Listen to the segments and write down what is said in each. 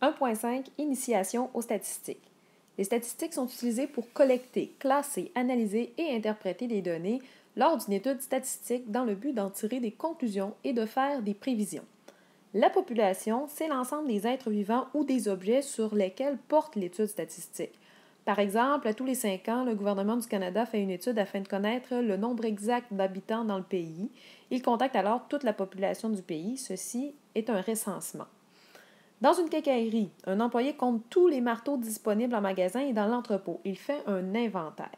1.5 Initiation aux statistiques. Les statistiques sont utilisées pour collecter, classer, analyser et interpréter des données lors d'une étude statistique dans le but d'en tirer des conclusions et de faire des prévisions. La population, c'est l'ensemble des êtres vivants ou des objets sur lesquels porte l'étude statistique. Par exemple, à tous les 5 ans, le gouvernement du Canada fait une étude afin de connaître le nombre exact d'habitants dans le pays. Il contacte alors toute la population du pays. Ceci est un recensement. Dans une quincaillerie, un employé compte tous les marteaux disponibles en magasin et dans l'entrepôt. Il fait un inventaire.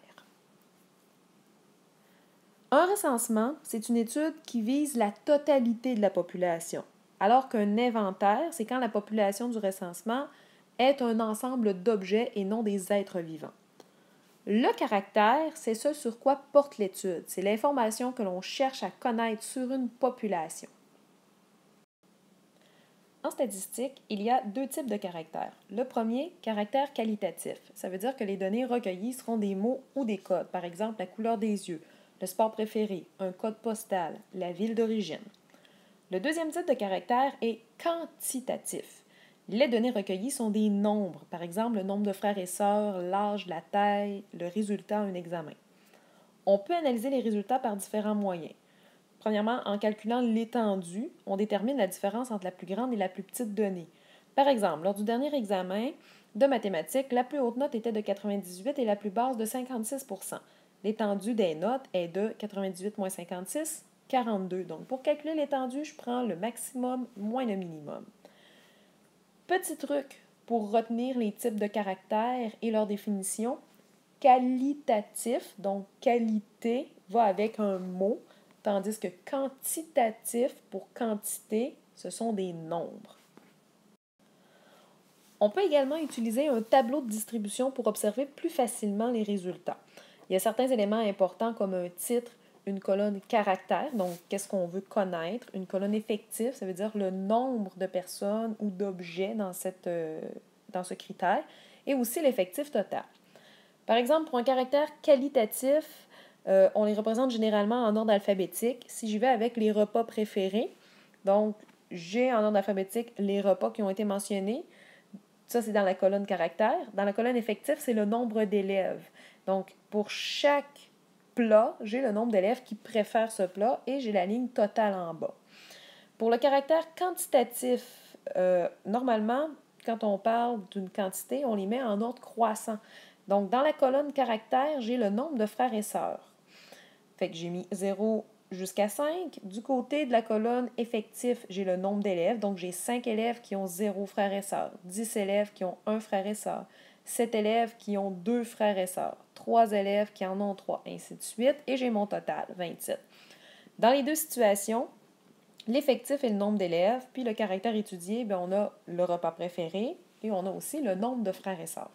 Un recensement, c'est une étude qui vise la totalité de la population, alors qu'un inventaire, c'est quand la population du recensement est un ensemble d'objets et non des êtres vivants. Le caractère, c'est ce sur quoi porte l'étude. C'est l'information que l'on cherche à connaître sur une population. En statistique, il y a 2 types de caractères. Le premier, caractère qualitatif. Ça veut dire que les données recueillies seront des mots ou des codes, par exemple la couleur des yeux, le sport préféré, un code postal, la ville d'origine. Le deuxième type de caractère est quantitatif. Les données recueillies sont des nombres, par exemple le nombre de frères et sœurs, l'âge, la taille, le résultat d'un examen. On peut analyser les résultats par différents moyens. Premièrement, en calculant l'étendue, on détermine la différence entre la plus grande et la plus petite donnée. Par exemple, lors du dernier examen de mathématiques, la plus haute note était de 98 et la plus basse de 56 %. L'étendue des notes est de 98 moins 56, 42. Donc, pour calculer l'étendue, je prends le maximum moins le minimum. Petit truc pour retenir les types de caractères et leur définition. Qualitatif, donc qualité, va avec un mot, tandis que quantitatif, pour quantité, ce sont des nombres. On peut également utiliser un tableau de distribution pour observer plus facilement les résultats. Il y a certains éléments importants comme un titre, une colonne caractère, donc qu'est-ce qu'on veut connaître, une colonne effectif, ça veut dire le nombre de personnes ou d'objets dans ce critère, et aussi l'effectif total. Par exemple, pour un caractère qualitatif, on les représente généralement en ordre alphabétique. Si j'y vais avec les repas préférés, donc j'ai en ordre alphabétique les repas qui ont été mentionnés. Ça, c'est dans la colonne caractère. Dans la colonne effectif, c'est le nombre d'élèves. Donc, pour chaque plat, j'ai le nombre d'élèves qui préfèrent ce plat et j'ai la ligne totale en bas. Pour le caractère quantitatif, normalement, quand on parle d'une quantité, on les met en ordre croissant. Donc, dans la colonne caractère, j'ai le nombre de frères et sœurs. Fait que j'ai mis 0 jusqu'à 5. Du côté de la colonne effectif, j'ai le nombre d'élèves. Donc, j'ai 5 élèves qui ont 0 frères et sœurs, 10 élèves qui ont 1 frère et sœur, 7 élèves qui ont 2 frères et sœurs, 3 élèves qui en ont 3, ainsi de suite. Et j'ai mon total, 27. Dans les deux situations, l'effectif est le nombre d'élèves, puis le caractère étudié, bien, on a le repas préféré et on a aussi le nombre de frères et sœurs.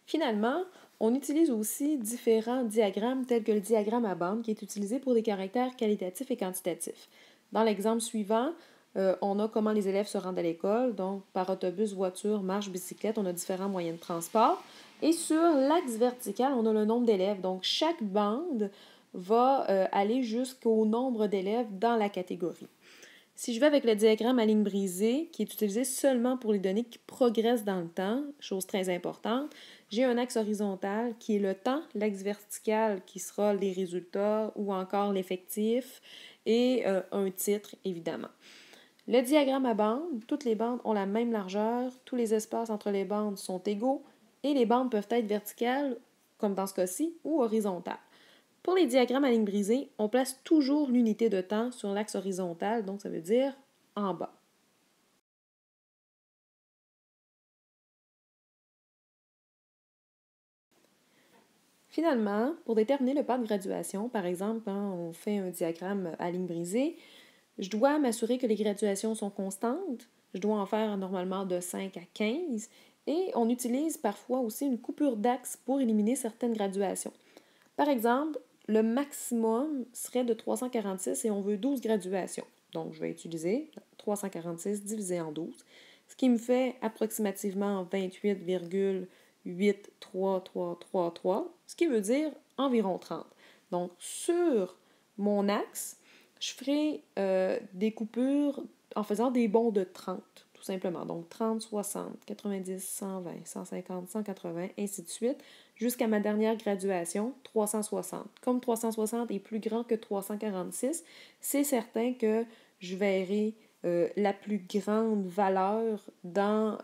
Finalement, on utilise aussi différents diagrammes tels que le diagramme à bande qui est utilisé pour des caractères qualitatifs et quantitatifs. Dans l'exemple suivant, on a comment les élèves se rendent à l'école, donc par autobus, voiture, marche, bicyclette, on a différents moyens de transport. Et sur l'axe vertical, on a le nombre d'élèves. Donc chaque bande va aller jusqu'au nombre d'élèves dans la catégorie. Si je vais avec le diagramme à ligne brisée, qui est utilisé seulement pour les données qui progressent dans le temps, chose très importante, j'ai un axe horizontal qui est le temps, l'axe vertical qui sera les résultats ou encore l'effectif et un titre, évidemment. Le diagramme à bandes, toutes les bandes ont la même largeur, tous les espaces entre les bandes sont égaux et les bandes peuvent être verticales, comme dans ce cas-ci, ou horizontales. Pour les diagrammes à ligne brisée, on place toujours l'unité de temps sur l'axe horizontal, donc ça veut dire en bas. Finalement, pour déterminer le pas de graduation, par exemple, quand on fait un diagramme à ligne brisée, je dois m'assurer que les graduations sont constantes. Je dois en faire normalement de 5 à 15. Et on utilise parfois aussi une coupure d'axe pour éliminer certaines graduations. Par exemple, le maximum serait de 346 et on veut 12 graduations. Donc, je vais utiliser 346 divisé en 12, ce qui me fait approximativement 28,83333, ce qui veut dire environ 30. Donc, sur mon axe, je ferai des coupures en faisant des bonds de 30, tout tout simplement. Donc 30, 60, 90, 120, 150, 180, ainsi de suite, jusqu'à ma dernière graduation, 360. Comme 360 est plus grand que 346, c'est certain que je verrai la plus grande valeur dans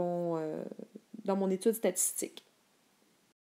mon étude statistique.